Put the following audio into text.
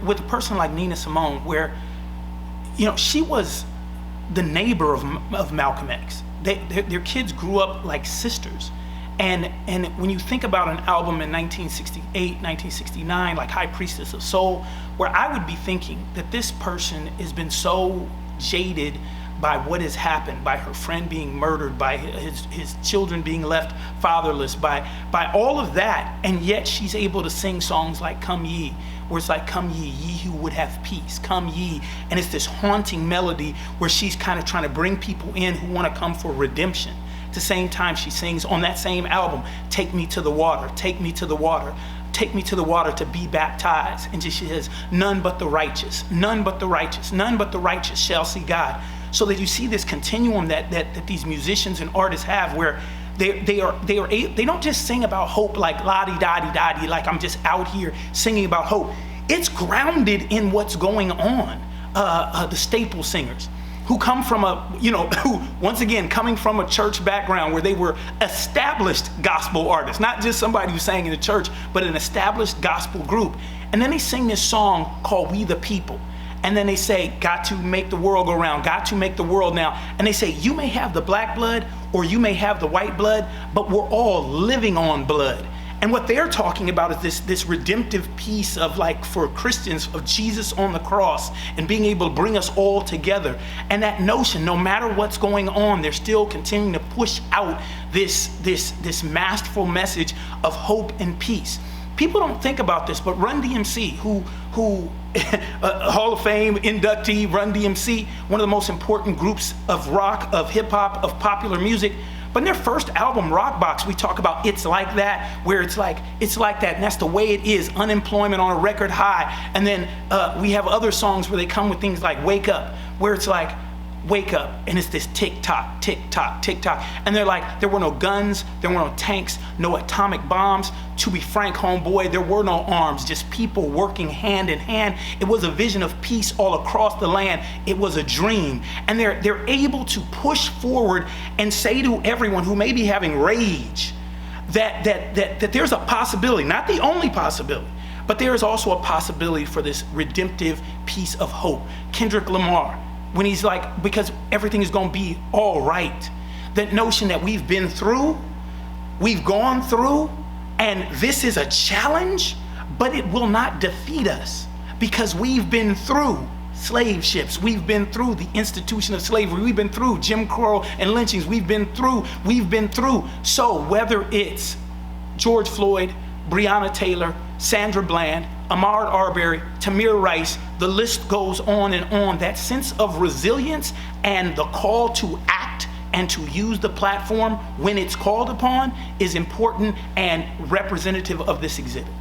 With a person like Nina Simone, where, she was the neighbor of Malcolm X. Their kids grew up like sisters. And when you think about an album in 1968, 1969, like High Priestess of Soul, where I would be thinking that this person has been so jaded by what has happened, by her friend being murdered, by his children being left fatherless, by all of that, and yet she's able to sing songs like Come Ye, where it's like, come ye who would have peace, come ye. And it's this haunting melody where she's kind of trying to bring people in who want to come for redemption. At the same time, she sings on that same album, take me to the water, take me to the water, take me to the water to be baptized. And she says, none but the righteous, none but the righteous, none but the righteous shall see God. So that you see this continuum that these musicians and artists have, where they don't just sing about hope like la-di-da-di-da-di, like I'm just out here singing about hope. It's grounded in what's going on. The staple singers who come from who once again coming from a church background where they were established gospel artists, not just somebody who sang in the church, but an established gospel group. And then they sing this song called We the People. And then they say, got to make the world go round, got to make the world now. And they say, you may have the black blood or you may have the white blood, but we're all living on blood. And what they're talking about is this redemptive piece of, like, for Christians, of Jesus on the cross and being able to bring us all together. And that notion, no matter what's going on, they're still continuing to push out this masterful message of hope and peace. People don't think about this, but Run DMC, who Hall of Fame inductee, Run DMC, one of the most important groups of rock, of hip hop, of popular music. But in their first album, Rockbox, we talk about It's Like That, where it's like that, and that's the way it is, unemployment on a record high. And then we have other songs where they come with things like Wake Up, where it's like, wake up, and it's this tick-tock, tick-tock, tick-tock. And they're like, there were no guns, there were no tanks, no atomic bombs. To be frank, homeboy, there were no arms, just people working hand in hand. It was a vision of peace all across the land. It was a dream. And they're able to push forward and say to everyone who may be having rage that there's a possibility, not the only possibility, but there is also a possibility for this redemptive piece of hope. Kendrick Lamar, when he's like, because everything is going to be all right. That notion that we've been through, we've gone through, and this is a challenge, but it will not defeat us because we've been through slave ships. We've been through the institution of slavery. We've been through Jim Crow and lynchings. We've been through. So whether it's George Floyd, Breonna Taylor, Sandra Bland, Ahmaud Arbery, Tamir Rice, the list goes on and on. That sense of resilience and the call to act and to use the platform when it's called upon is important and representative of this exhibit.